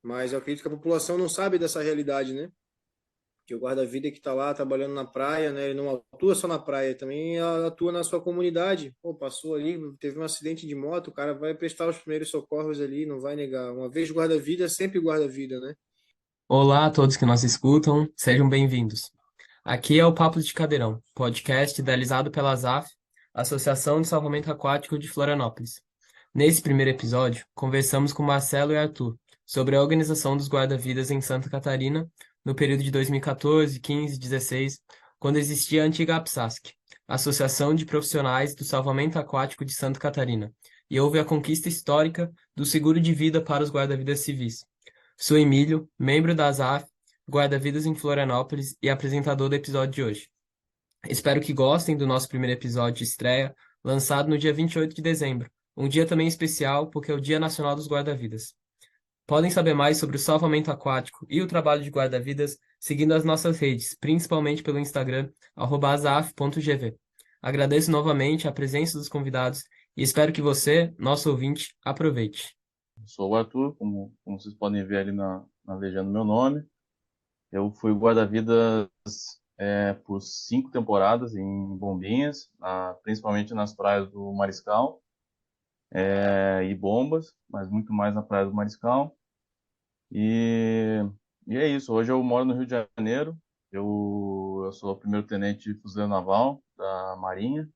Mas eu acredito que a população não sabe dessa realidade, né? Que o guarda-vida que está lá trabalhando na praia, né? Ele não atua só na praia, também atua na sua comunidade. Pô, passou ali, teve um acidente de moto, o cara vai prestar os primeiros socorros ali, não vai negar. Uma vez guarda-vida, sempre guarda-vida, né? Olá a todos que nos escutam, sejam bem-vindos. Aqui é o Papo de Cadeirão, podcast idealizado pela ASAF, Associação de Salvamento Aquático de Florianópolis. Nesse primeiro episódio, conversamos com Marcelo e Arthur sobre a organização dos guarda-vidas em Santa Catarina no período de 2014, 15 e 16, quando existia a antiga APSASC, Associação de Profissionais do Salvamento Aquático de Santa Catarina, e houve a conquista histórica do seguro de vida para os guarda-vidas civis. Sou Emílio, membro da ASAF, guarda-vidas em Florianópolis e apresentador do episódio de hoje. Espero que gostem do nosso primeiro episódio de estreia, lançado no dia 28 de dezembro, um dia também especial porque é o Dia Nacional dos Guarda-Vidas. Podem saber mais sobre o salvamento aquático e o trabalho de guarda-vidas seguindo as nossas redes, principalmente pelo Instagram, @asaf.gv. Agradeço novamente a presença dos convidados e espero que você, nosso ouvinte, aproveite. Sou o Arthur, como vocês podem ver ali na legenda do meu nome. Eu fui guarda-vidas por 5 temporadas em Bombinhas, principalmente nas praias do Mariscal e Bombas, mas muito mais na praia do Mariscal. E, e é isso, hoje eu moro no Rio de Janeiro. Eu sou o primeiro tenente de fuzileiro naval da Marinha.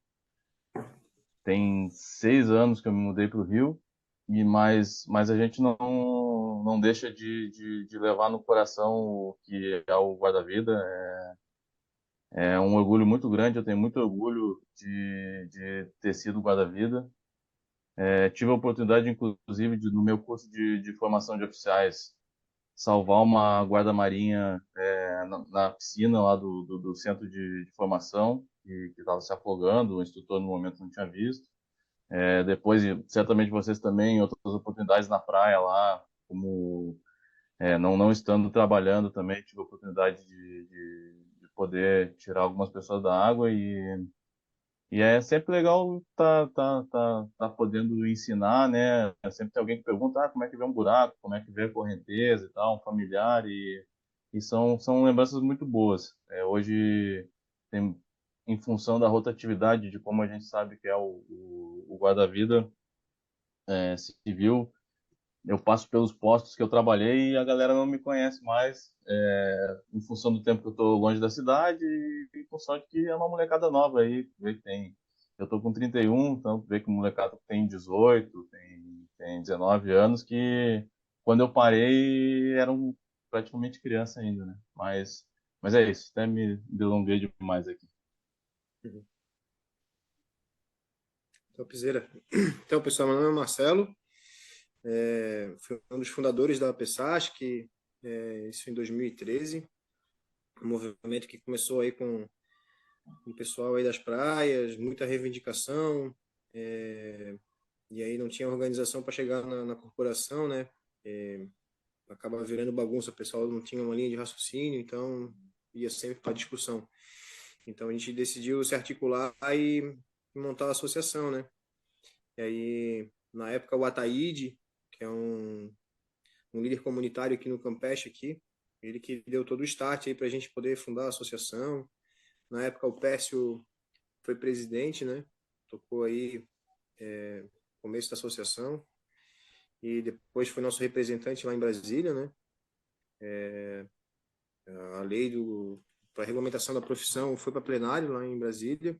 Tem 6 anos que eu me mudei para o Rio, mas a gente não deixa de levar no coração o que é o guarda-vida. É um orgulho muito grande, eu tenho muito orgulho de ter sido guarda-vida. Tive a oportunidade, inclusive, no meu curso de formação de oficiais, salvar uma guarda-marinha na piscina lá do centro de formação, que estava se afogando, o instrutor no momento não tinha visto. Depois, certamente vocês também, outras oportunidades na praia lá, como não estando trabalhando também, tive a oportunidade de poder tirar algumas pessoas da água e é sempre legal tá podendo ensinar, né? Sempre tem alguém que pergunta, como é que vê um buraco, como é que vê a correnteza e tal, um familiar, e são lembranças muito boas. Hoje, tem, em função da rotatividade, de como a gente sabe que é o guarda-vida civil, eu passo pelos postos que eu trabalhei e a galera não me conhece mais, em função do tempo que eu estou longe da cidade e com sorte que é uma molecada nova aí, vê que tem. Eu tô com 31, então vê que o molecada tem 18, tem 19 anos, que quando eu parei eram praticamente criança ainda, né? Mas é isso, até me delonguei demais aqui. Uhum. Topzera. Então, pessoal, meu nome é Marcelo, fui um dos fundadores da PESAS, isso em 2013, um movimento que começou aí com o pessoal aí das praias, muita reivindicação, e aí não tinha organização para chegar na corporação, né? É, acaba virando bagunça, o pessoal não tinha uma linha de raciocínio, então ia sempre para discussão. Então a gente decidiu se articular e montar a associação, né? E aí, na época, o Ataíde, que é um líder comunitário aqui no Campeche, aqui, ele que deu todo o start aí para a gente poder fundar a associação. Na época, o Pécio foi presidente, né? Tocou aí começo da associação e depois foi nosso representante lá em Brasília, né? A lei do para a regulamentação da profissão foi para plenário lá em Brasília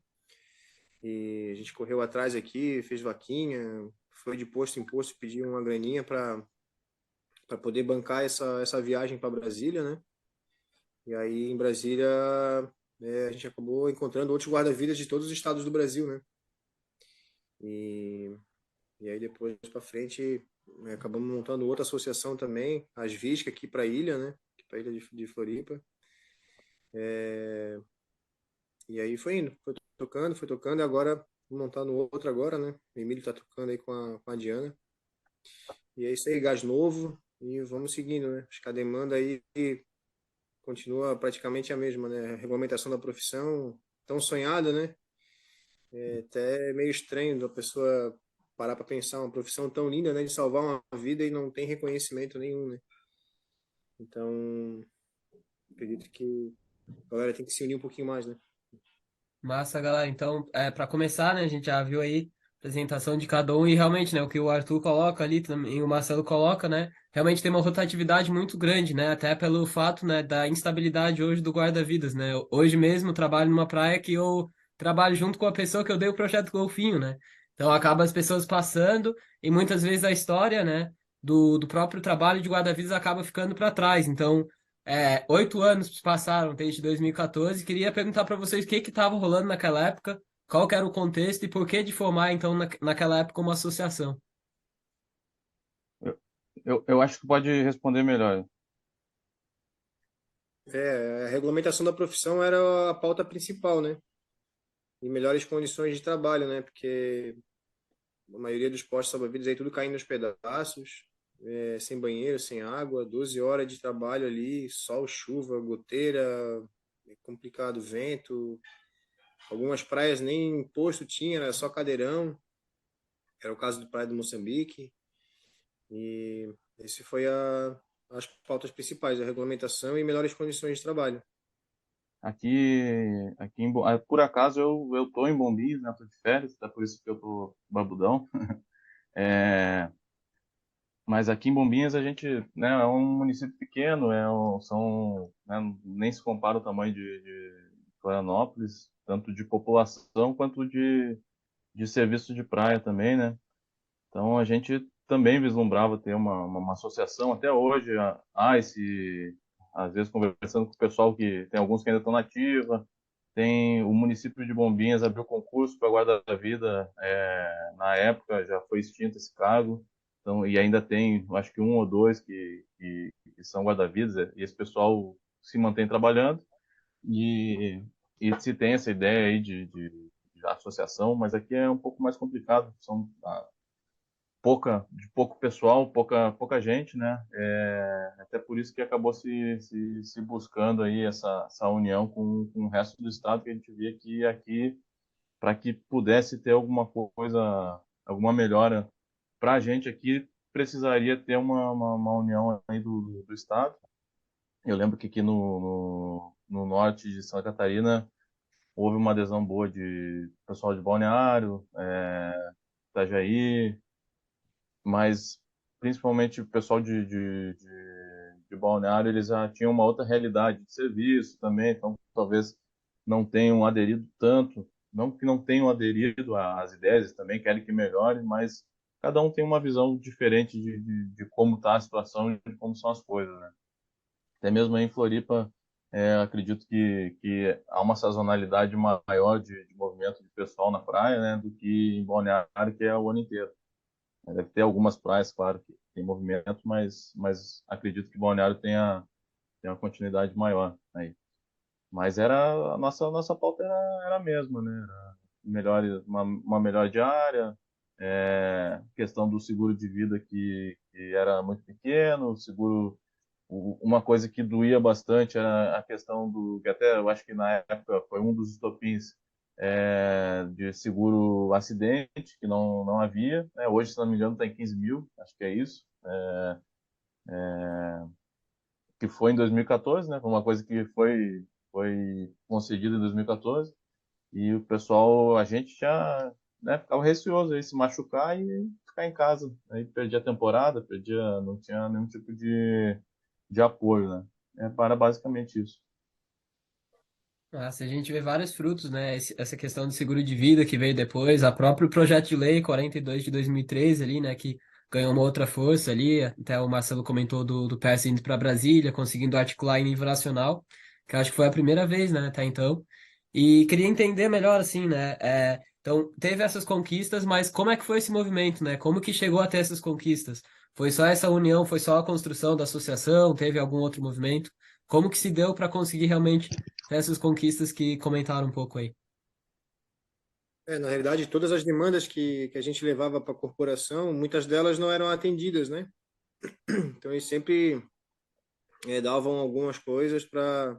e a gente correu atrás aqui, fez vaquinha, foi de posto em posto pedir uma graninha para poder bancar essa viagem para Brasília, né? E aí em Brasília a gente acabou encontrando outros guarda-vidas de todos os estados do Brasil, né? E, e aí depois para frente acabamos montando outra associação também, as VISC aqui para a ilha, né? Para a ilha de Floripa. E aí foi indo, foi tocando, e agora montando outra agora, né? O Emílio tá tocando aí com a Diana. E é isso aí, gás novo, e vamos seguindo, né? Acho que a demanda aí continua praticamente a mesma, né? A regulamentação da profissão, tão sonhada, né? É até meio estranho da pessoa parar para pensar uma profissão tão linda, né? De salvar uma vida e não tem reconhecimento nenhum, né? Então, acredito que a galera tem que se unir um pouquinho mais, né? Massa, galera. Então, para começar, né, a gente já viu aí a apresentação de cada um e realmente, né, o que o Arthur coloca ali também, e o Marcelo coloca, né, realmente tem uma rotatividade muito grande, né, até pelo fato, né, da instabilidade hoje do guarda-vidas, né. Hoje mesmo eu trabalho numa praia que eu trabalho junto com a pessoa que eu dei o projeto Golfinho, né. Então acaba as pessoas passando e muitas vezes a história, né, do próprio trabalho de guarda-vidas acaba ficando para trás. Então 8 anos se passaram desde 2014. Queria perguntar para vocês o que estava rolando naquela época, qual que era o contexto e por que de formar, então, naquela época uma associação. Eu acho que pode responder melhor. A regulamentação da profissão era a pauta principal, né? E melhores condições de trabalho, né? Porque a maioria dos postos salva-vidas aí tudo caindo nos pedaços, sem banheiro, sem água, 12 horas de trabalho ali, sol, chuva, goteira, é complicado, vento. Algumas praias nem posto tinha, era só cadeirão. Era o caso do Praia do Moçambique. E esse foi as pautas principais, a regulamentação e melhores condições de trabalho. Por acaso eu tô em Bombinhas, né? Tô de férias, até por isso que eu tô barbudão. É, mas aqui em Bombinhas a gente, né, é um município pequeno, né, nem se compara o tamanho de Florianópolis, tanto de população quanto de serviço de praia também, né? Então a gente também vislumbrava ter uma associação. Até hoje às vezes conversando com o pessoal que tem alguns que ainda estão na ativa, tem o município de Bombinhas abriu concurso para guarda-vida, na época já foi extinto esse cargo, então, e ainda tem, acho que um ou dois que são guarda-vidas, e esse pessoal se mantém trabalhando, e, e se tem essa ideia aí de associação, mas aqui é um pouco mais complicado, de pouco pessoal, pouca gente, né? Até por isso que acabou se buscando aí essa união com o resto do estado, que a gente via que aqui, para que pudesse ter alguma coisa, alguma melhora para a gente aqui, precisaria ter uma união aí do estado. Eu lembro que aqui no norte de Santa Catarina houve uma adesão boa de pessoal de Balneário, Itajaí, mas principalmente o pessoal de Balneário, eles já tinham uma outra realidade de serviço também, então talvez não tenham aderido tanto, não que não tenham aderido às ideias, também querem que melhore, mas cada um tem uma visão diferente de como está a situação e de como são as coisas, né? Até mesmo aí em Floripa, acredito que há uma sazonalidade maior de movimento de pessoal na praia, né, do que em Balneário, que é o ano inteiro. Deve ter algumas praias, claro, que tem movimento, mas acredito que Balneário tenha uma continuidade maior aí. Mas a nossa pauta era a mesma, né? Uma melhor diária, questão do seguro de vida que era muito pequeno, uma coisa que doía bastante era a questão que até eu acho que na época foi um dos estopins, de seguro acidente, que não havia, né? Hoje, se não me engano, está em 15 mil, acho que é isso, que foi em 2014, né? Foi uma coisa que foi concedida em 2014, e o pessoal, a gente já, né, ficava receoso aí se machucar e ficar em casa. Aí perdia a temporada, não tinha nenhum tipo de apoio, né? Para basicamente isso. Se a gente vê vários frutos, né? Essa questão do seguro de vida que veio depois, a próprio projeto de lei 42 de 2013 ali, né? Que ganhou uma outra força ali. Até o Marcelo comentou do PS indo para Brasília, conseguindo articular em nível nacional, que eu acho que foi a primeira vez, né? Até então. E queria entender melhor, assim, né? Então, teve essas conquistas, mas como é que foi esse movimento, né? Como que chegou até essas conquistas? Foi só essa união, foi só a construção da associação? Teve algum outro movimento? Como que se deu para conseguir realmente essas conquistas que comentaram um pouco aí? Na realidade, todas as demandas que a gente levava para a corporação, muitas delas não eram atendidas, né? Então, eles sempre davam algumas coisas para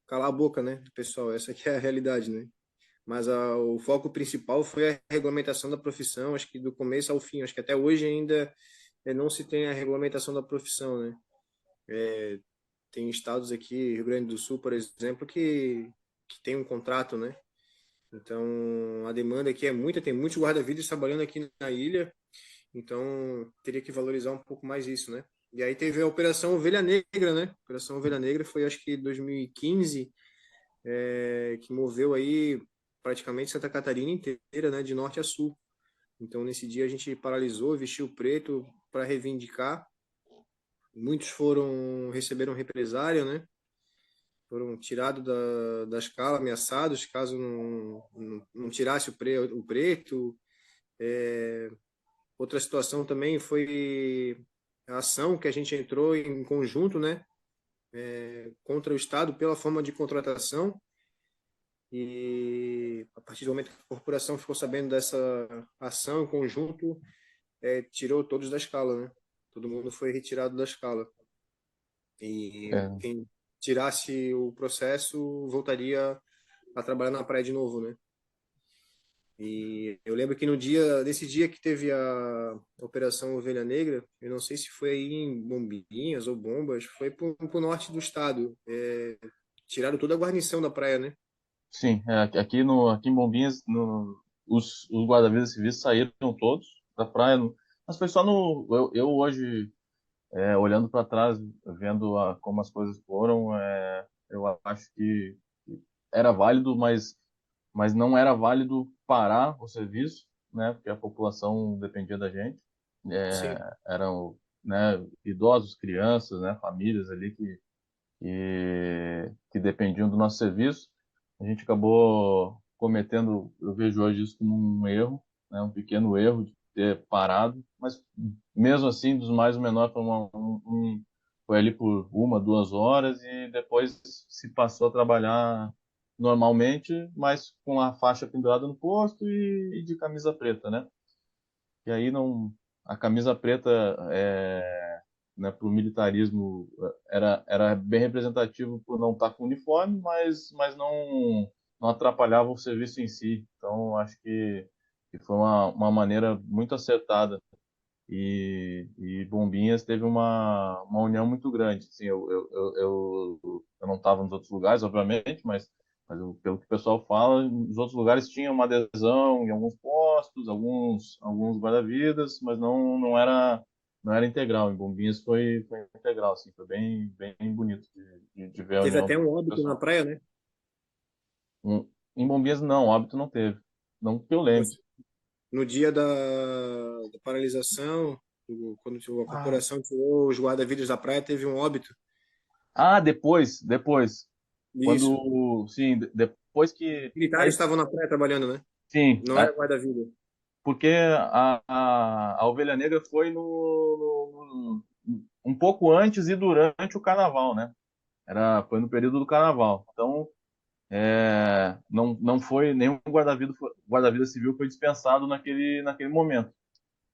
calar a boca, né, do pessoal. Essa que é a realidade, né? Mas o foco principal foi a regulamentação da profissão, acho que do começo ao fim. Acho que até hoje ainda não se tem a regulamentação da profissão, né? tem estados aqui, Rio Grande do Sul, por exemplo, que tem um contrato, né? Então, a demanda aqui é muita, tem muitos guarda-vidas trabalhando aqui na ilha, então teria que valorizar um pouco mais isso, né? E aí teve a Operação Ovelha Negra, né? A Operação Ovelha Negra foi, acho que, 2015, que moveu aí praticamente Santa Catarina inteira, né? De norte a sul. Então, nesse dia a gente paralisou, vestiu preto para reivindicar. Muitos receberam represália, né? Foram tirados da escala, ameaçados, caso não tirasse o preto. Outra situação também foi a ação que a gente entrou em conjunto, né? Contra o Estado pela forma de contratação. E a partir do momento que a corporação ficou sabendo dessa ação em conjunto, tirou todos da escala, né? Todo mundo foi retirado da escala. E É, quem tirasse o processo voltaria a trabalhar na praia de novo, né? E eu lembro que nesse dia que teve a Operação Ovelha Negra, eu não sei se foi aí em Bombinhas ou Bombas, foi pro norte do estado. Tiraram toda a guarnição da praia, né? sim, aqui em Bombinhas, os guarda-vidas civis saíram todos da praia, mas foi só no. Eu hoje, olhando para trás, vendo como as coisas foram, eu acho que era válido, mas não era válido parar o serviço, né? Porque a população dependia da gente. Sim. Eram, né, idosos, crianças, né, famílias ali que dependiam do nosso serviço. A gente acabou cometendo, eu vejo hoje isso como um erro, né, um pequeno erro de ter parado, mas mesmo assim, dos mais o menor foi ali por 1, 2 horas e depois se passou a trabalhar normalmente, mas com a faixa pendurada no posto e de camisa preta, né? E aí não, a camisa preta né, para o militarismo era bem representativo por não estar com uniforme, mas não atrapalhava o serviço em si. Então, acho que foi uma maneira muito acertada. E Bombinhas teve uma união muito grande. Assim, eu não estava nos outros lugares, obviamente, pelo que o pessoal fala, nos outros lugares tinha uma adesão em alguns postos, alguns guarda-vidas, mas não era integral. Em Bombinhas foi integral, assim, foi bem bonito de ver a Teve união até do um óbito na pessoal. praia, né? Em Bombinhas, não, óbito não teve. Não que eu lembre. No dia da paralisação, quando a Ah, corporação tirou os guarda-vidas da praia, teve um óbito. depois. Isso. Sim, depois que. Militares Aí, estavam na praia trabalhando, né? sim, Não era guarda-vida. porque a Ovelha Negra foi um pouco antes e durante o carnaval, né? Foi no período do carnaval. Então, não foi nenhum guarda-vida civil foi dispensado naquele momento.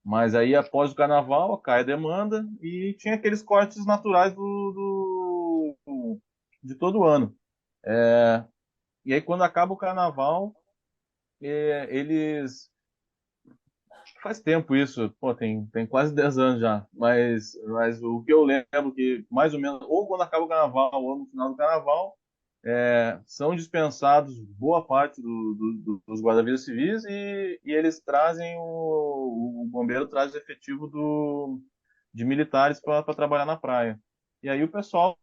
Mas aí, após o carnaval, cai a demanda e tinha aqueles cortes naturais de todo ano. E aí, quando acaba o carnaval, eles. Faz tempo isso, pô, tem quase 10 anos já. Mas o que eu lembro que, mais ou menos, ou quando acaba o carnaval, ou no final do carnaval, são dispensados boa parte dos guarda-vidas civis e eles trazem o bombeiro traz o efetivo de militares para trabalhar na praia. E aí o pessoal,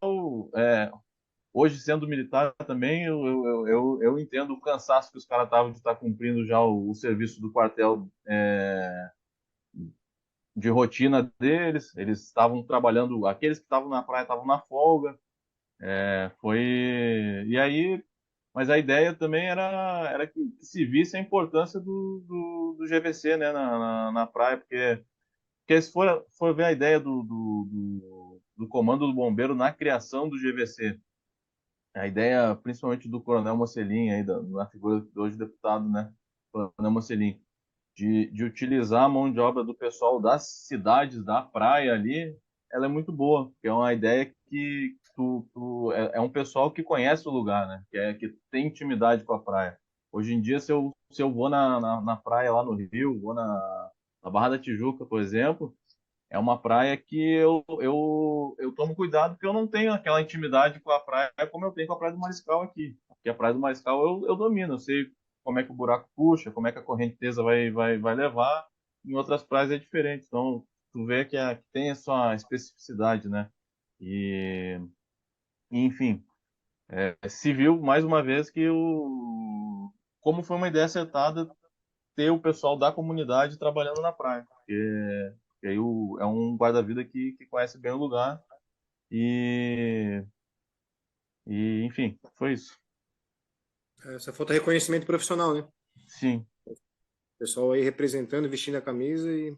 hoje sendo militar também, eu entendo o cansaço que os caras estavam de estar cumprindo já o serviço do quartel de rotina deles. Eles estavam trabalhando, aqueles que estavam na praia estavam na folga. E aí, mas a ideia também era que se visse a importância do GVC, né, na praia, porque se for ver a ideia do comando do bombeiro na criação do GVC, a ideia principalmente do Coronel Mocelin, aí, na figura de hoje deputado, né, Coronel Mocelin, de utilizar a mão de obra do pessoal das cidades da praia ali, ela é muito boa, porque é uma ideia que é um pessoal que conhece o lugar, né? Que tem intimidade com a praia. Hoje em dia, se eu vou na praia lá no Rio, vou na Barra da Tijuca, por exemplo, é uma praia que eu tomo cuidado porque eu não tenho aquela intimidade com a praia como eu tenho com a Praia do Mariscal aqui. Porque a Praia do Mariscal eu domino, eu sei como é que o buraco puxa, como é que a correnteza vai levar. Em outras praias é diferente. Então, tu vê que tem a sua especificidade, né? E, enfim, se viu mais uma vez como foi uma ideia acertada ter o pessoal da comunidade trabalhando na praia. Porque aí é um guarda-vida que conhece bem o lugar e, enfim, foi isso. Só falta reconhecimento profissional, né? Sim. O pessoal aí representando, vestindo a camisa e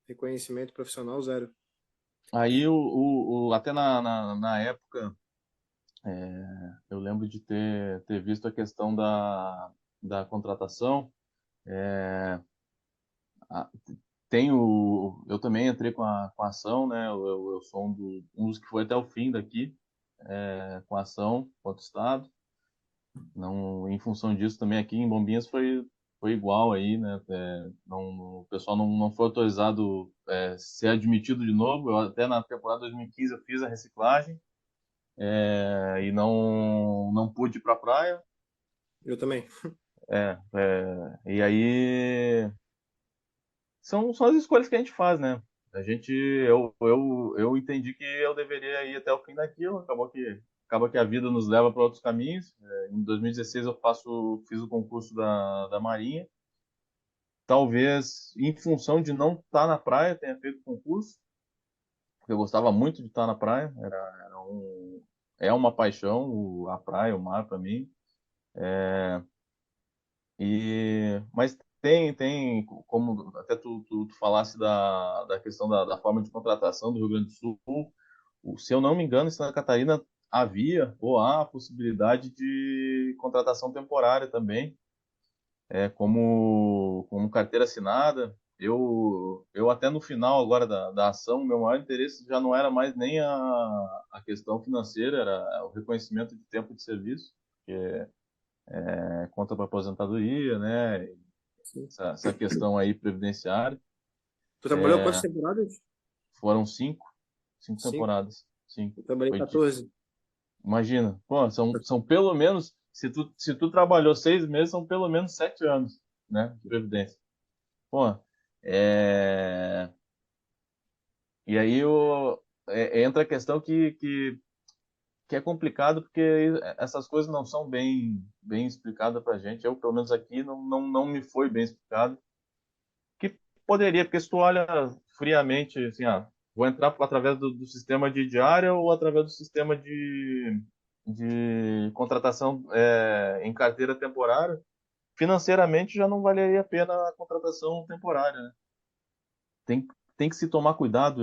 reconhecimento profissional zero. Aí, até na época, eu lembro de ter visto a questão da contratação. A- eu também entrei com a ação, né? Eu sou um dos que foi até o fim daqui, com a ação contra o Estado. Não, em função disso também aqui em Bombinhas foi igual aí, né? Não, o pessoal não foi autorizado ser admitido de novo. Eu até na temporada 2015 eu fiz a reciclagem e não pude ir para a praia. Eu também. E aí são as escolhas que a gente faz, né? Eu entendi que eu deveria ir até o fim daquilo. Acaba que a vida nos leva para outros caminhos. Em 2016 eu fiz o concurso da Marinha. Talvez em função de não estar na praia tenha feito o concurso, porque eu gostava muito de estar na praia. É uma paixão a praia, o mar para mim. Mas tem, como até tu falasse da questão da forma de contratação do Rio Grande do Sul. Se eu não me engano, em Santa Catarina havia ou há a possibilidade de contratação temporária também, como carteira assinada. Eu até no final agora da ação, meu maior interesse já não era mais nem a questão financeira, era o reconhecimento de tempo de serviço, que conta para aposentadoria, né? Sim. Essa questão aí previdenciária. Tu trabalhou quantas temporadas? Foram cinco 5. temporadas. Sim. Eu trabalhei Foi 14. Imagina, pô, são pelo menos, se tu trabalhou 6 meses, são pelo menos 7 anos, né, de previdência. Pô, é... e aí entra a questão que é complicado porque essas coisas não são bem explicadas pra gente. Eu, pelo menos aqui, não me foi bem explicado. Que poderia, porque se tu olha friamente, assim, vou entrar através do sistema de diária ou através do sistema de contratação em carteira temporária, financeiramente já não valeria a pena a contratação temporária, né? Tem, tem que se tomar cuidado.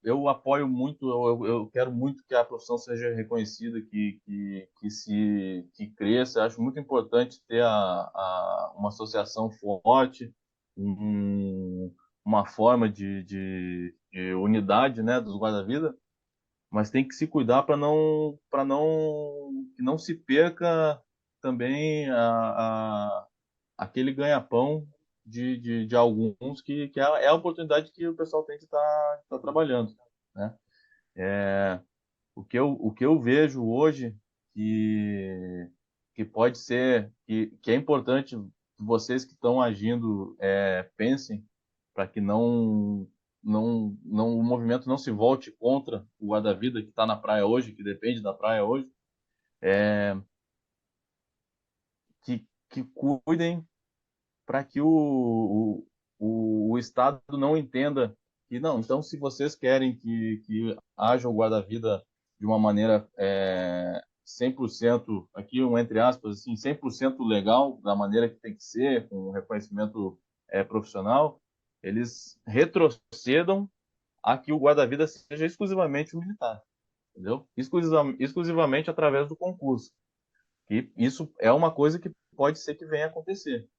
Eu apoio muito, eu quero muito que a profissão seja reconhecida, que cresça. Eu acho muito importante ter uma associação forte, um, uma forma de unidade, né, dos guarda-vida, mas tem que se cuidar para que não se perca também aquele ganha-pão de alguns que é a oportunidade que o pessoal tem de estar trabalhando, né? O que eu vejo hoje que pode ser, que é importante vocês que estão agindo pensem para que o movimento não se volte contra o guarda-vida que está na praia hoje, que depende da praia hoje, que cuidem para que o Estado não entenda que não. Então, se vocês querem que haja o guarda-vida de uma maneira 100%, aqui um entre aspas, assim, 100% legal, da maneira que tem que ser, com reconhecimento profissional, eles retrocedam a que o guarda-vida seja exclusivamente militar, entendeu? Exclusivamente através do concurso. E isso é uma coisa que pode ser que venha a acontecer,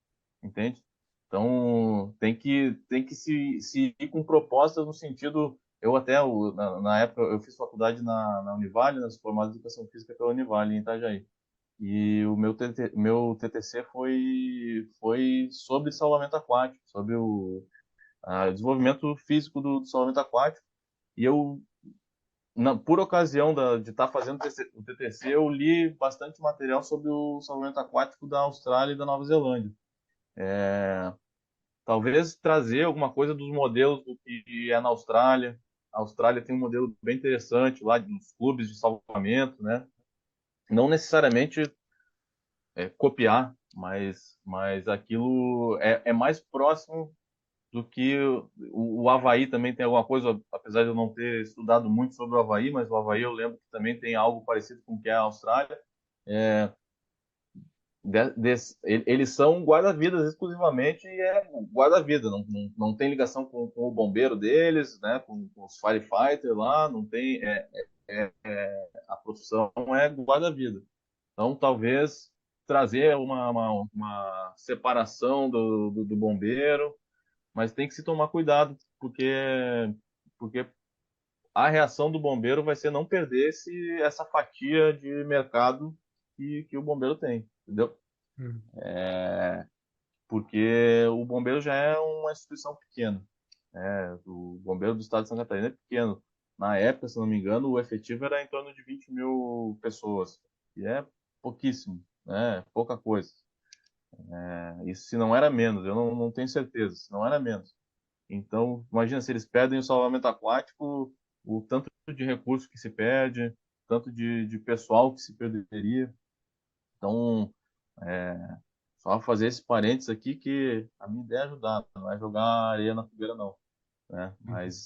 entende? Então, tem que se ir com propostas no sentido. Eu até, na época, eu fiz faculdade na Univale, nas formadas de Educação Física pela Univale, em Itajaí. E o meu TTC foi sobre salvamento aquático, sobre desenvolvimento físico do salvamento aquático. E eu, por ocasião de estar fazendo o TTC, eu li bastante material sobre o salvamento aquático da Austrália e da Nova Zelândia. Talvez trazer alguma coisa dos modelos do que é na Austrália. A Austrália tem um modelo bem interessante lá nos clubes de salvamento, né? Não necessariamente copiar, mas aquilo é mais próximo do que o Havaí também tem alguma coisa, apesar de eu não ter estudado muito sobre o Havaí, mas o Havaí eu lembro que também tem algo parecido com o que é a Austrália. É, eles são guarda-vidas exclusivamente e é guarda-vida, não tem ligação com o bombeiro deles, né, com os firefighters lá, não tem, a profissão é guarda-vida. Então, talvez trazer uma separação do bombeiro, mas tem que se tomar cuidado, porque a reação do bombeiro vai ser não perder essa fatia de mercado que o bombeiro tem, entendeu? Hum. Porque o bombeiro já é uma instituição pequena. O bombeiro do estado de Santa Catarina é pequeno. Na época, se não me engano, o efetivo era em torno de 20 mil pessoas, e é pouquíssimo, né? Pouca coisa. Isso se não era menos, eu não tenho certeza, se não era menos. Então, imagina se eles perdem o salvamento aquático, o tanto de recurso que se perde, tanto de pessoal que se perderia. Então, só fazer esse parênteses aqui que a minha ideia é ajudar, não é jogar areia na fogueira, não. Né?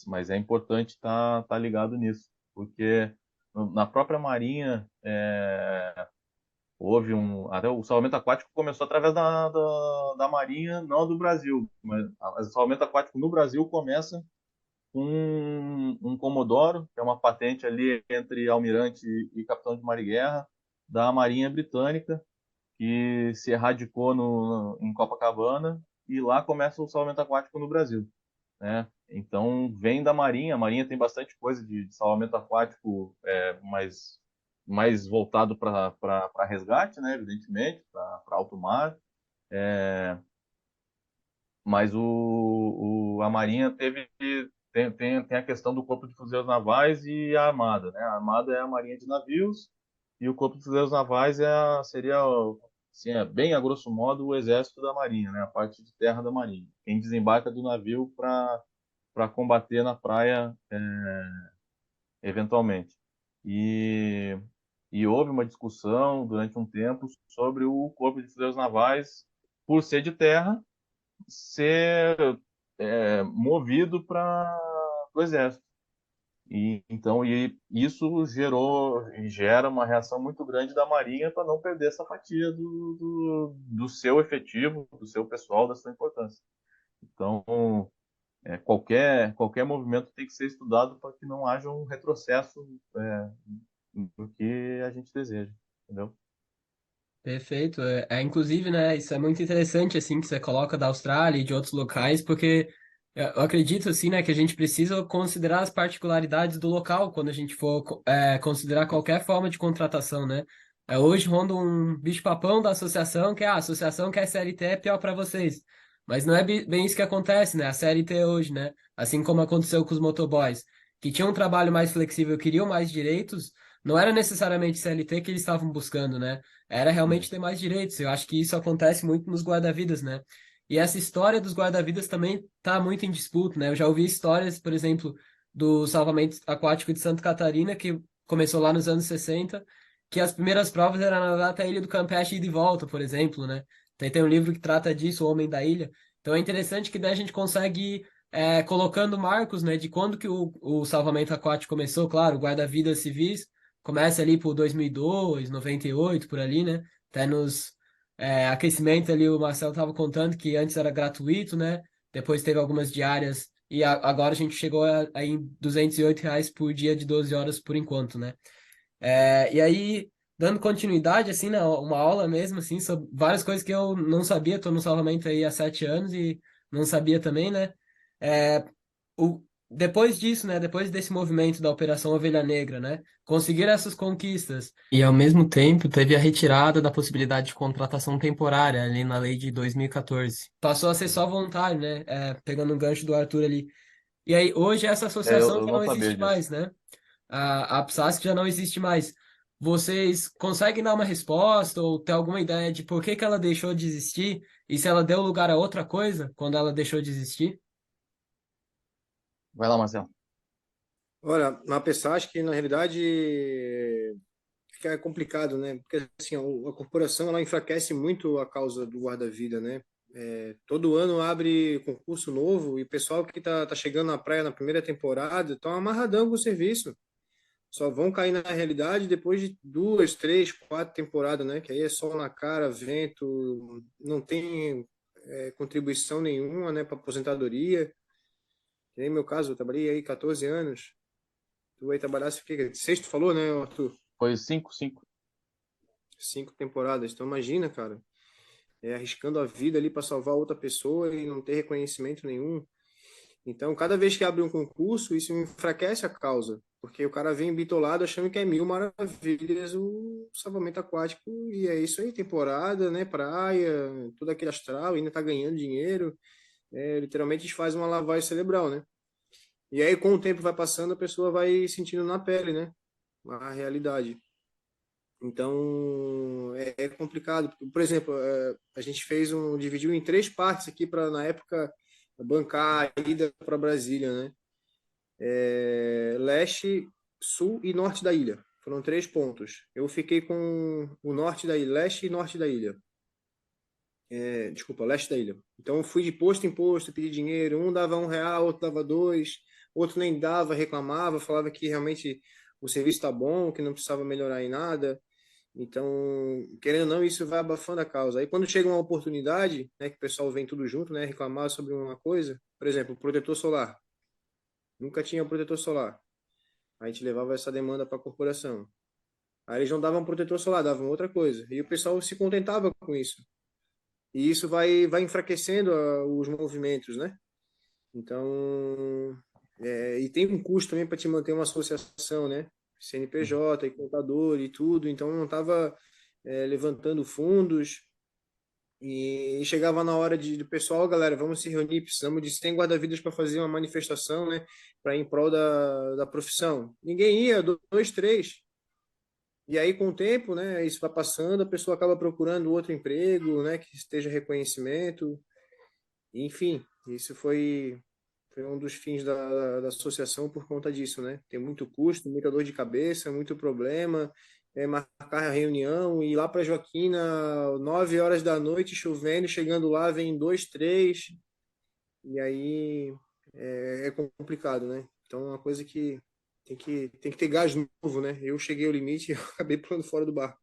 Mas é importante estar ligado nisso, porque na própria Marinha houve até o salvamento aquático começou através da Marinha, não do Brasil, mas o salvamento aquático no Brasil começa com um Comodoro, que é uma patente ali entre almirante e capitão de mar e guerra da Marinha Britânica, que se erradicou em Copacabana, e lá começa o salvamento aquático no Brasil. Né? Então, vem da Marinha. A Marinha tem bastante coisa de salvamento aquático, mais voltado para resgate, né? Evidentemente, para alto mar. Mas a Marinha tem a questão do Corpo de Fuzileiros Navais e a Armada. Né? A Armada é a Marinha de Navios e o Corpo de Fuzileiros Navais seria, assim, bem a grosso modo, o Exército da Marinha, né? A parte de terra da Marinha. Quem desembarca do navio para combater na praia, eventualmente. E, e houve uma discussão durante um tempo sobre o Corpo de Fuzileiros Navais, por ser de terra, ser movido para o Exército. Então, isso gera uma reação muito grande da Marinha para não perder essa fatia do seu efetivo, do seu pessoal, da sua importância. Então, qualquer movimento tem que ser estudado para que não haja um retrocesso do que a gente deseja, entendeu? Perfeito. Inclusive, né, isso é muito interessante, assim, que você coloca da Austrália e de outros locais, porque eu acredito, assim, né, que a gente precisa considerar as particularidades do local quando a gente for considerar qualquer forma de contratação, né? Hoje ronda um bicho-papão da associação, que a associação quer CLT é pior para vocês. Mas não é bem isso que acontece, né? A CLT hoje, né? Assim como aconteceu com os motoboys, que tinham um trabalho mais flexível, queriam mais direitos, não era necessariamente CLT que eles estavam buscando, né? Era realmente ter mais direitos. Eu acho que isso acontece muito nos guarda-vidas, né? E essa história dos guarda-vidas também tá muito em disputa, né? Eu já ouvi histórias, por exemplo, do salvamento aquático de Santa Catarina, que começou lá nos anos 60, que as primeiras provas eram nadar até a Ilha do Campeche e de volta, por exemplo, né? Tem um livro que trata disso, O Homem da Ilha. Então é interessante que daí a gente consegue ir colocando marcos, né, de quando que o salvamento aquático começou, claro, guarda-vidas civis começa ali por 2002, 98, por ali, né? Até nos aquecimentos ali, o Marcelo estava contando que antes era gratuito, né? Depois teve algumas diárias e agora a gente chegou a em R$ 208 por dia de 12 horas por enquanto, né? E aí, dando continuidade, assim, né? Uma aula mesmo, assim, sobre várias coisas que eu não sabia, tô no salvamento aí há 7 anos e não sabia também, né? É, o, depois disso, né, depois desse movimento da Operação Ovelha Negra, né, conseguiram essas conquistas e ao mesmo tempo teve a retirada da possibilidade de contratação temporária ali na lei de 2014. Passou a ser só voluntário, né, pegando um gancho do Arthur ali. E aí hoje essa associação Eu já não não sabia existe disso. mais, né? A PSASC já não existe mais. Vocês conseguem dar uma resposta ou ter alguma ideia de por que que ela deixou de existir e se ela deu lugar a outra coisa quando ela deixou de existir? Vai lá, Marcelo. Olha, na pesar, acho que na realidade fica complicado, né? Porque assim, a corporação ela enfraquece muito a causa do guarda-vida, né? Todo ano abre concurso novo e o pessoal que tá chegando na praia na primeira temporada estão amarradão com o serviço. Só vão cair na realidade depois de 2, 3, 4 temporadas, né? Que aí é sol na cara, vento, não tem contribuição nenhuma, né, para aposentadoria. Que nem meu caso, eu trabalhei aí 14 anos. Tu aí trabalhasse o quê? Sexto falou, né, Arthur? Foi 5-5. 5 temporadas. Então imagina, cara, arriscando a vida ali para salvar outra pessoa e não ter reconhecimento nenhum. Então, cada vez que abre um concurso, isso enfraquece a causa, porque o cara vem bitolado achando que é mil maravilhas o salvamento aquático, e é isso aí, temporada, né, praia, todo aquele astral, ainda tá ganhando dinheiro, literalmente a gente faz uma lavagem cerebral, né? E aí, com o tempo vai passando, a pessoa vai sentindo na pele, né, a realidade. Então, é complicado. Por exemplo, a gente dividiu em 3 partes aqui para, na época, bancar a ida para Brasília, né? Leste, sul e norte da ilha. Foram 3 pontos. Eu fiquei com o norte da ilha, leste e norte da ilha. Desculpa, leste da ilha. Então eu fui de posto em posto, pedi dinheiro. Um dava R$ 1, outro dava dois, outro nem dava, reclamava, falava que realmente o serviço está bom, que não precisava melhorar em nada. Então, querendo ou não, isso vai abafando a causa. Aí quando chega uma oportunidade, né, que o pessoal vem tudo junto, né, reclamar sobre uma coisa, por exemplo, protetor solar. Nunca tinha protetor solar. A gente levava essa demanda para a corporação. Aí eles não davam protetor solar, davam outra coisa. E o pessoal se contentava com isso. E isso vai enfraquecendo os movimentos, né? Então, e tem um custo também para te manter uma associação, né? CNPJ e contador e tudo. Então não estava levantando fundos. E chegava na hora do pessoal, galera, vamos se reunir, precisamos de 100 guarda-vidas para fazer uma manifestação, né? Para em prol da profissão. Ninguém ia, dois, três. E aí, com o tempo, né, isso vai passando, a pessoa acaba procurando outro emprego, né, que esteja reconhecimento. Enfim, isso foi um dos fins da associação por conta disso, né? Tem muito custo, muita dor de cabeça, muito problema, marcar a reunião, ir lá para Joaquina, 9 horas da noite, chovendo, chegando lá, vem dois, três, e aí é complicado, né? Então, é uma coisa que tem que ter gás novo, né? Eu cheguei ao limite e eu acabei pulando fora do barco.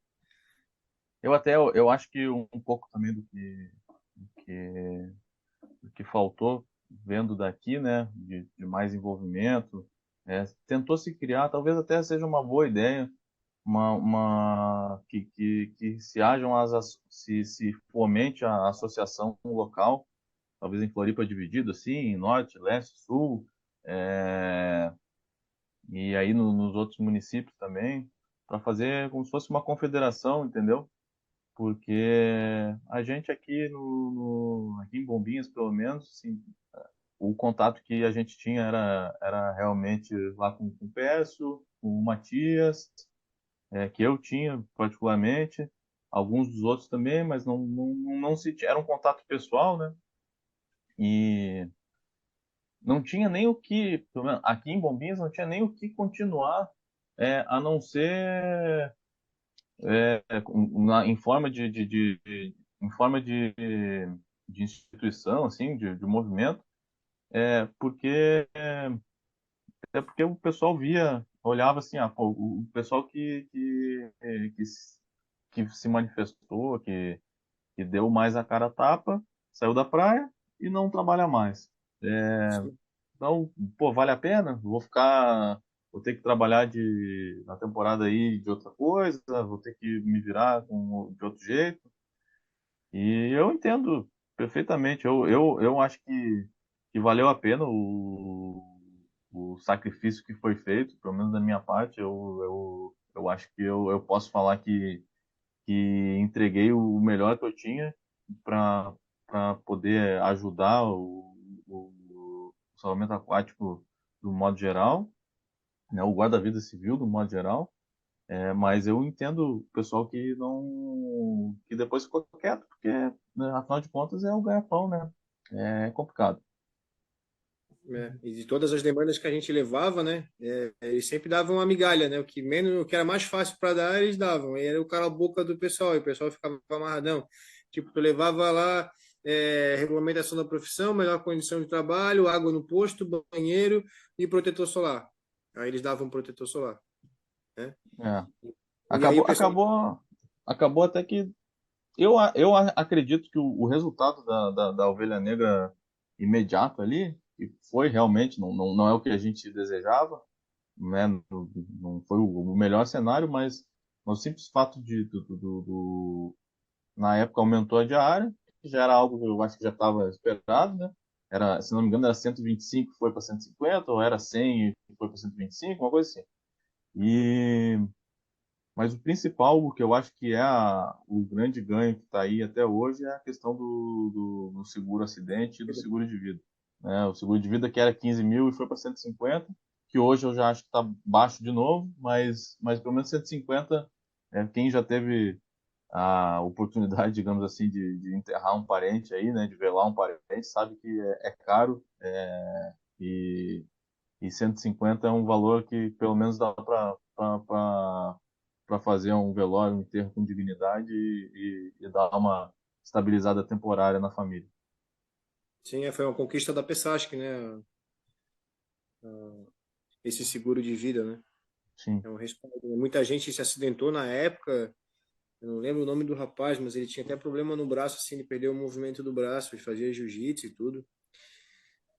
Eu acho que um pouco também que, do que faltou, vendo daqui, né, de mais envolvimento, tentou se criar, talvez até seja uma boa ideia, que se hajam se fomente a associação local, talvez em Floripa dividido assim, norte, leste, sul, é, e aí nos outros municípios também, para fazer como se fosse uma confederação, entendeu? Porque a gente aqui aqui em Bombinhas, pelo menos, assim, o contato que a gente tinha era realmente lá com o Pécio, com o Matias, que eu tinha particularmente, alguns dos outros também, mas não se era um contato pessoal, né? E não tinha nem o que, pelo menos aqui em Bombinhas, não tinha nem o que continuar, a não ser em forma em forma de instituição, assim, de movimento, porque porque o pessoal via, olhava assim, pô, o pessoal que se manifestou, que deu mais a cara a tapa, saiu da praia e não trabalha mais. Então, pô, vale a pena? Vou ter que trabalhar na temporada aí de outra coisa, vou ter que me virar de outro jeito. E eu entendo perfeitamente. Eu acho que valeu a pena o sacrifício que foi feito, pelo menos da minha parte, eu acho que eu posso falar que entreguei o melhor que eu tinha para poder ajudar o salvamento aquático do modo geral, né, o guarda-vida civil do modo geral. Mas eu entendo o pessoal que não, que depois ficou quieto, porque, né, afinal de contas é o ganha-pão, né? É complicado. E de todas as demandas que a gente levava, né? Eles sempre davam uma migalha, né? O que menos, o que era mais fácil para dar, eles davam. E era o cara a boca do pessoal, e o pessoal ficava amarradão. Tipo, tu levava lá regulamentação da profissão, melhor condição de trabalho, água no posto, banheiro e protetor solar. Aí eles davam protetor solar, né? É. E aí o Acabou, pessoal, acabou até que eu acredito que o resultado da Ovelha Negra imediato ali, que foi realmente, não é o que a gente desejava, né? Não foi o melhor cenário, mas o simples fato na época aumentou a diária, que já era algo que eu acho que já estava esperado, né? Era, se não me engano, era 125, foi para 150, ou era 100 e foi para 125, uma coisa assim. E mas o principal, o que eu acho que é o grande ganho que está aí até hoje, é a questão do seguro acidente e do seguro de vida, né? O seguro de vida que era 15 mil e foi para 150, que hoje eu já acho que está baixo de novo, mas pelo menos 150, quem já teve a oportunidade, digamos assim, de enterrar um parente aí, né, de velar um parente, sabe que é caro, e, e 150 é um valor que pelo menos dá para fazer um velório, um enterro com dignidade e dar uma estabilizada temporária na família. sim, foi uma conquista da PESASC, né? Esse seguro de vida, né? Sim. É um respaldo. Muita gente se acidentou na época. Eu não lembro o nome do rapaz, mas ele tinha até problema no braço, assim, ele perdeu o movimento do braço, ele fazia jiu-jitsu e tudo.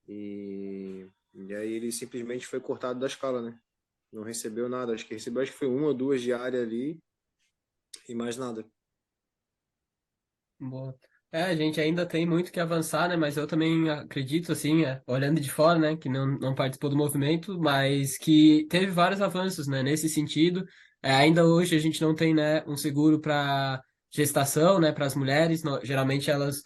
E aí ele simplesmente foi cortado da escala, né? Não recebeu nada. Acho que recebeu, acho que foi uma ou duas diárias ali e mais nada. Boa. A gente ainda tem muito que avançar, né? Mas eu também acredito, assim, olhando de fora, né? Que não participou do movimento, mas que teve vários avanços, né? Nesse sentido. Ainda hoje a gente não tem, né, um seguro para gestação, né? Para as mulheres. Geralmente elas,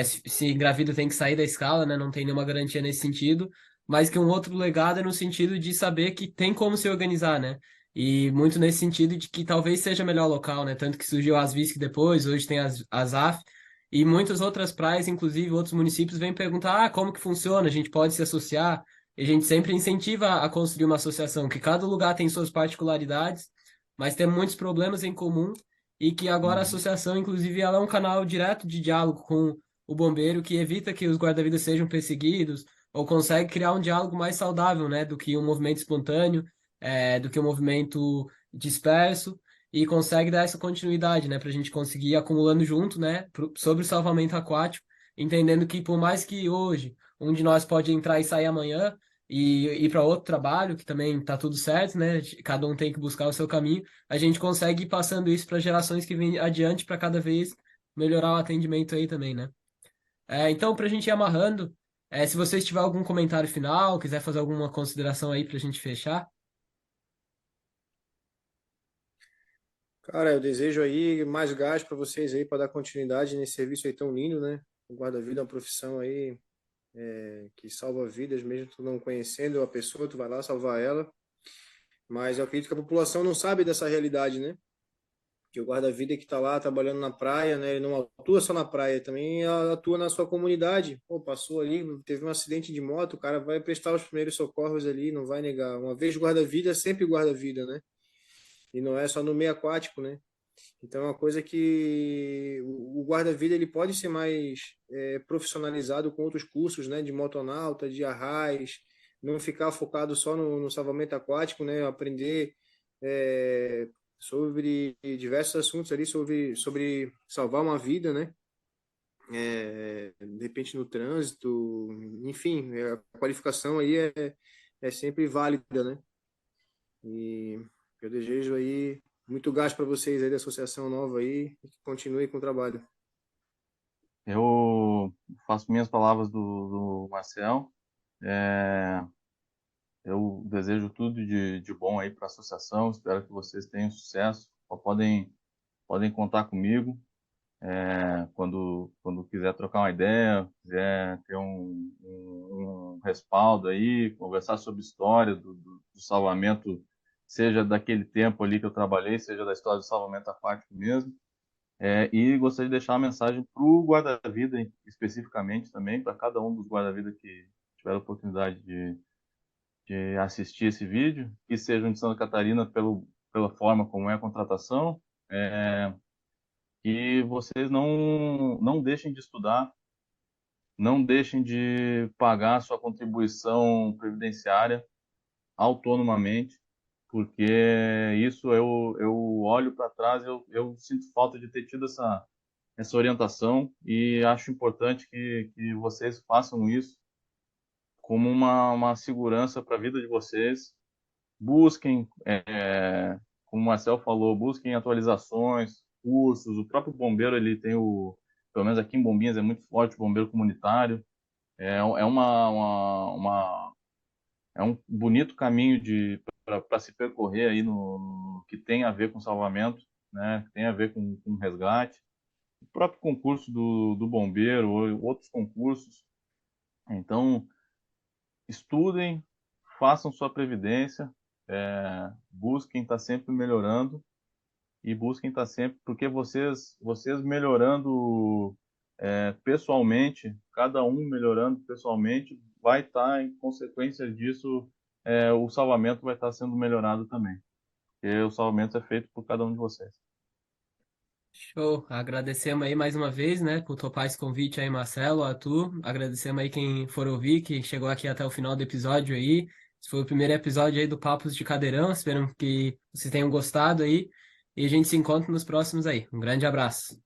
se engravidam, tem que sair da escala, né? Não tem nenhuma garantia nesse sentido. Mas que um outro legado é no sentido de saber que tem como se organizar, né? E muito nesse sentido de que talvez seja melhor local, né? Tanto que surgiu as Visc depois, hoje tem as AF, e muitas outras praias, inclusive outros municípios, vêm perguntar: como que funciona? A gente pode se associar? E a gente sempre incentiva a construir uma associação, que cada lugar tem suas particularidades, mas tem muitos problemas em comum, e que agora a Uhum. associação, inclusive, ela é um canal direto de diálogo com o bombeiro, que evita que os guarda-vidas sejam perseguidos, ou consegue criar um diálogo mais saudável, né, do que um movimento espontâneo, do que um movimento disperso, e consegue dar essa continuidade, né, para a gente conseguir ir acumulando junto, né, sobre o salvamento aquático, entendendo que por mais que hoje um de nós pode entrar e sair amanhã e ir para outro trabalho, que também tá tudo certo, né, cada um tem que buscar o seu caminho, a gente consegue ir passando isso para gerações que vêm adiante para cada vez melhorar o atendimento aí também, né. Então, para a gente ir amarrando, se vocês tiver algum comentário final, quiser fazer alguma consideração aí para a gente fechar. Cara, eu desejo aí mais gás para vocês aí para dar continuidade nesse serviço aí tão lindo, né? O guarda-vida é uma profissão aí que salva vidas, mesmo tu não conhecendo a pessoa, tu vai lá salvar ela. Mas eu acredito que a população não sabe dessa realidade, né? Que o guarda-vida que está lá trabalhando na praia, né? Ele não atua só na praia, também atua na sua comunidade. Pô, passou ali, teve um acidente de moto, o cara vai prestar os primeiros socorros ali, não vai negar. Uma vez guarda-vida, sempre guarda-vida, né? E não é só no meio aquático, né? Então é uma coisa que o guarda-vida ele pode ser mais profissionalizado com outros cursos, né? De motonauta, de arrais, não ficar focado só no salvamento aquático, né? Aprender é, sobre diversos assuntos ali, sobre salvar uma vida, né? De repente no trânsito, enfim, a qualificação aí é sempre válida, né? E eu desejo aí muito gás para vocês aí da associação nova aí e que continue com o trabalho. Eu faço minhas palavras do Marcel. É, Eu desejo tudo de bom aí para a associação, espero que vocês tenham sucesso. Podem contar comigo quando quiser trocar uma ideia, quiser ter um respaldo aí, conversar sobre história do salvamento, seja daquele tempo ali que eu trabalhei, seja da história do salvamento aquático mesmo. E gostaria de deixar uma mensagem para o guarda-vida especificamente também, para cada um dos guarda-vida que tiver a oportunidade de assistir esse vídeo, que sejam de Santa Catarina pela forma como é a contratação, que vocês não deixem de estudar, não deixem de pagar sua contribuição previdenciária autonomamente, porque isso eu olho para trás, eu sinto falta de ter tido essa orientação e acho importante que vocês façam isso como uma segurança para a vida de vocês. Busquem, como o Marcel falou, busquem atualizações, cursos. O próprio bombeiro, ele tem pelo menos aqui em Bombinhas é muito forte o bombeiro comunitário. É um bonito caminho para se percorrer aí no que tem a ver com salvamento, né? Que tem a ver com resgate. O próprio concurso do bombeiro, ou outros concursos. Então, estudem, façam sua previdência, busquem estar sempre melhorando e busquem estar sempre, porque vocês melhorando pessoalmente, cada um melhorando pessoalmente, vai estar em consequência disso, o salvamento vai estar sendo melhorado também, porque o salvamento é feito por cada um de vocês. Show. Agradecemos aí mais uma vez, né, por topar esse convite aí, Marcelo, Arthur. Agradecemos aí quem for ouvir, que chegou aqui até o final do episódio aí. Esse foi o primeiro episódio aí do Papos de Cadeirão. Esperamos que vocês tenham gostado aí. E a gente se encontra nos próximos aí. Um grande abraço.